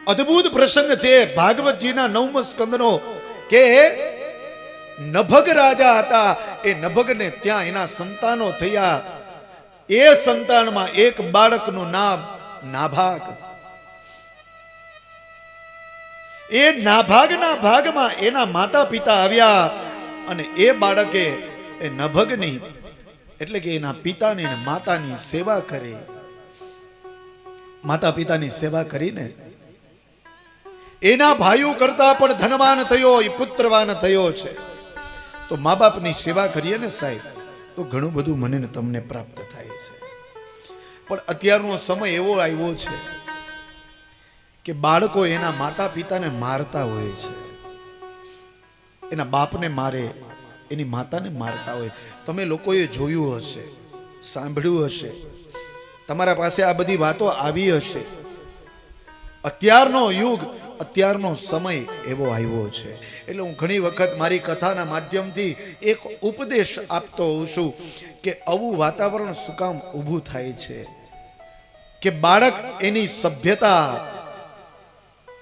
અદ્ભુત પ્રસંગ છે ભાગવતજીના 9મ સ્કંદનો કે નભગ રાજા હતા. એ નભગને ત્યાં એના સંતાનો થયા. એ સંતાનમાં એક બાળકનું નામ નાભાગ. એ નાભાગના ભાગમાં એના માતા પિતા આવ્યા અને એ બાળકે એ નભગની એટલે કે એના પિતાની અને માતાની સેવા કરી. માતા પિતાની સેવા કરીને એના ભાઈઓ કરતા પણ ધનવાન થયો, એ પુત્રવાન થયો છે. તો મા બાપની સેવા કરીએ ને સાહેબ તો ઘણું બધું મને ને તમને પ્રાપ્ત થાય છે. પણ અત્યારનો સમય એવો આવ્યો છે કે બાળકો એના માતા પિતાને મારતા હોય છે, એના બાપને મારે, એની માતાને મારતા હોય. તમે લોકોએ જોયું હશે, સાંભળ્યું હશે, તમારા પાસે આ બધી વાતો આવી હશે. અત્યારનો યુગ, અત્યારનો સમય એવો આવ્યો છે. એટલે હું ઘણી વખત મારી કથાના માધ્યમથી એક ઉપદેશ આપતો હોઉં છું કે આવું વાતાવરણ શું કામ ઊભું થાય છે કે બાળક એની સભ્યતા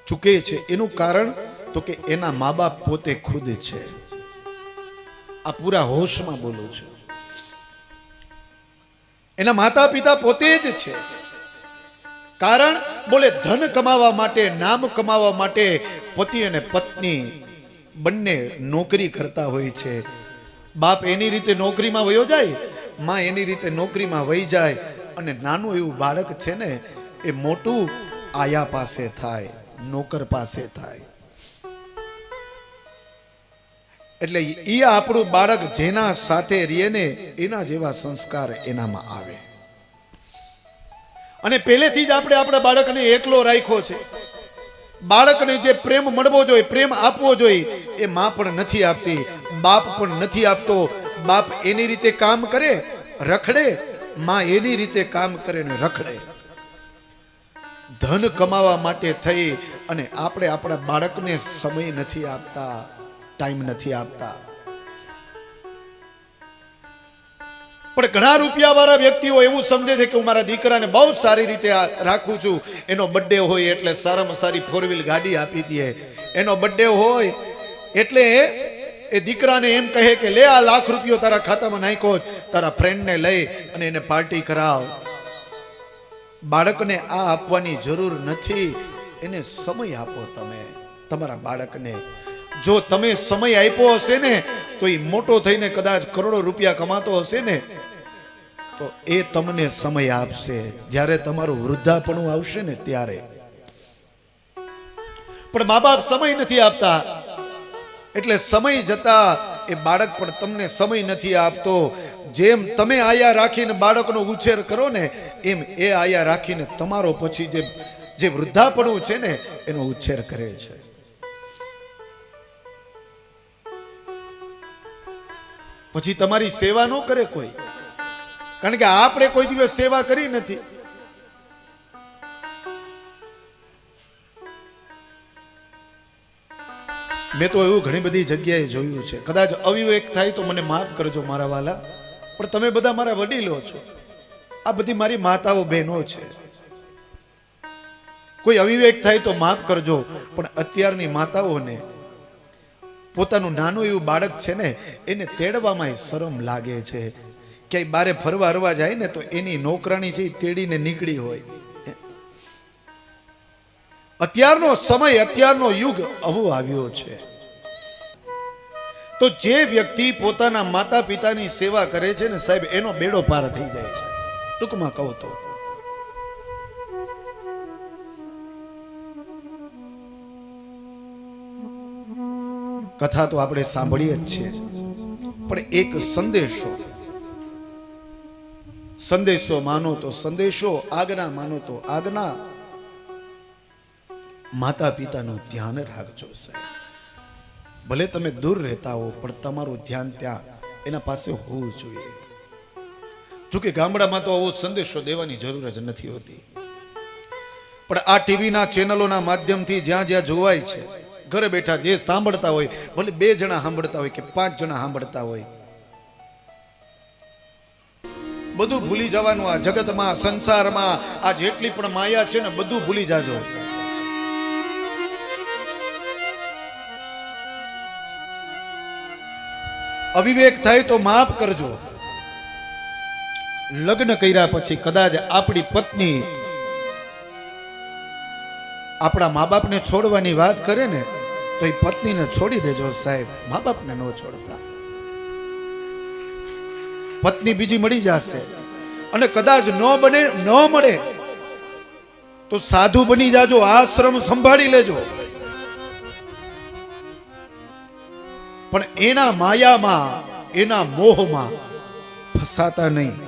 ચૂકે છે. એનું કારણ તો કે એના મા બાપ પોતે ખુદ છે. આ પૂરા હોશમાં બોલું છું. એના માતા પિતા પોતે જ છે. કારણ બોલે ધન કમાવા માટે, નામ કમાવા માટે પતિ અને પત્ની બંને નોકરી કરતા હોય છે. બાપ એની રીતે નોકરીમાં વયો જાય, માં એની રીતે નોકરીમાં વહી જાય અને નાનું એવું બાળક છે ને એ મોટું આયા પાસે થાય, નોકર પાસે થાય. એટલે એ આપણું બાળક જેના સાથે રહે ને એના જેવા સંસ્કાર એનામાં આવે. અને પહેલેથી જ આપણે આપણા બાળકને એકલો રાખ્યો છે. બાળકને જે પ્રેમ મળવો જોઈએ, પ્રેમ આપવો જોઈએ એ માં પણ નથી આપતી, બાપ પણ નથી આપતો. બાપ એની રીતે કામ કરે, રખડે, માં એની રીતે કામ કરે ને રખડે. ધન કમાવા માટે થઈ અને આપણે આપણા બાળકને સમય નથી આપતા, ટાઈમ નથી આપતા. પણ ઘણા રૂપિયા વાળા વ્યક્તિઓ એવું સમજે છે કે હું મારા દીકરાને બહુ સારી રીતે રાખું છું. એનો બર્થડે હોય એટલે સારામાં સારી 4 વ્હીલ ગાડી આપી દે. એનો બર્થડે હોય એટલે એ દીકરાને એમ કહે કે લે આ ₹1,00,000 તારા ખાતામાં નાખ્યો, તારા ફ્રેન્ડને લઈ અને એને પાર્ટી કરાવ. બાળકને આ આપવાની જરૂર નથી. એને સમય આપો. તમે તમારા બાળકને જો તમે સમય આપ્યો હશે ને તો એ મોટો થઈને કદાચ કરોડો રૂપિયા કમાતો હશે ને તો એ તમને સમય આપશે જ્યારે તમારું વૃદ્ધાપણું આવશે ને ત્યારે. પણ મા બાપ સમય નથી આપતા એટલે સમય જતા એ બાળક પણ તમને સમય નથી આપતો. જેમ તમે આયા રાખીને બાળકનો ઉછેર કરો ને એમ એ આયા રાખીને તમારો પછી જે વૃદ્ધાપણું છે ને એનો ઉછેર કરે છે. પછી તમારી સેવા ન કરે કોઈ, કારણ કે આપણે કોઈ દિવસ સેવા કરી નથી. મેં તો એવું ઘણી બધી જગ્યાએ જોયું છે. કદાચ અવિવેક થાય તો મને માફ કરજો મારા વાલા, પણ તમે બધા મારા વડીલો છો. આ બધી મારી માતાઓ બહેનો છે. કોઈ અવિવેક થાય તો માફ કરજો, પણ અત્યારની માતાઓને પોતાનું નાનું એવું બાળક છે ને એને તેડવામાં શરમ લાગે છે. ક્યાંય બારે ફરવા હરવા જાય ને તો એની નોકરાણી છે તેડીને નીકળી હોય. અત્યારનો સમય, અત્યારનો યુગ આવો આવ્યો છે. તો જે વ્યક્તિ પોતાના માતા પિતાની સેવા કરે છે ને સાહેબ એનો બેડો પાર થઈ જાય છે. ટૂંકમાં કહું તો કથા તો આપણે સાંભળીએ જ છીએ, પણ એક સંદેશો માનો તો સંદેશો, આજ્ઞા માનો તો આજ્ઞા. માતા પિતાનું ધ્યાન રાખજો સાહેબ. ભલે તમે દૂર રહેતા હો પણ તમારું ધ્યાન ત્યાં એના પાસે હોવું જોઈએ. જોકે ગામડામાં તો આવો સંદેશો દેવાની જરૂર જ નથી હોતી, પણ આ ટીવીના ચેનલોના માધ્યમથી જ્યાં જ્યાં જોવાય છે, ઘરે બેઠા જે સાંભળતા હોય, ભલે 2 જણા સાંભળતા હોય કે 5 જણા સાંભળતા હોય, બધું ભૂલી જવાનું. આ જગતમાં, સંસારમાં આ જેટલી પણ માયા છે ને બધું ભૂલી જાજો. અવિવેક થાય તો માફ કરજો. લગ્ન કર્યા પછી કદાચ આપણી પત્ની આપણા મા બાપને છોડવાની વાત કરે ને તો એ પત્નીને છોડી દેજો સાહેબ, મા બાપને ન છોડતા. પત્ની બીજી મળી જશે અને કદાચ ન મળે તો સાધુ બની જાજો, આશ્રમ સંભાળી લેજો, પણ એના માયામાં એના મોહમાં ફસાતા નહીં.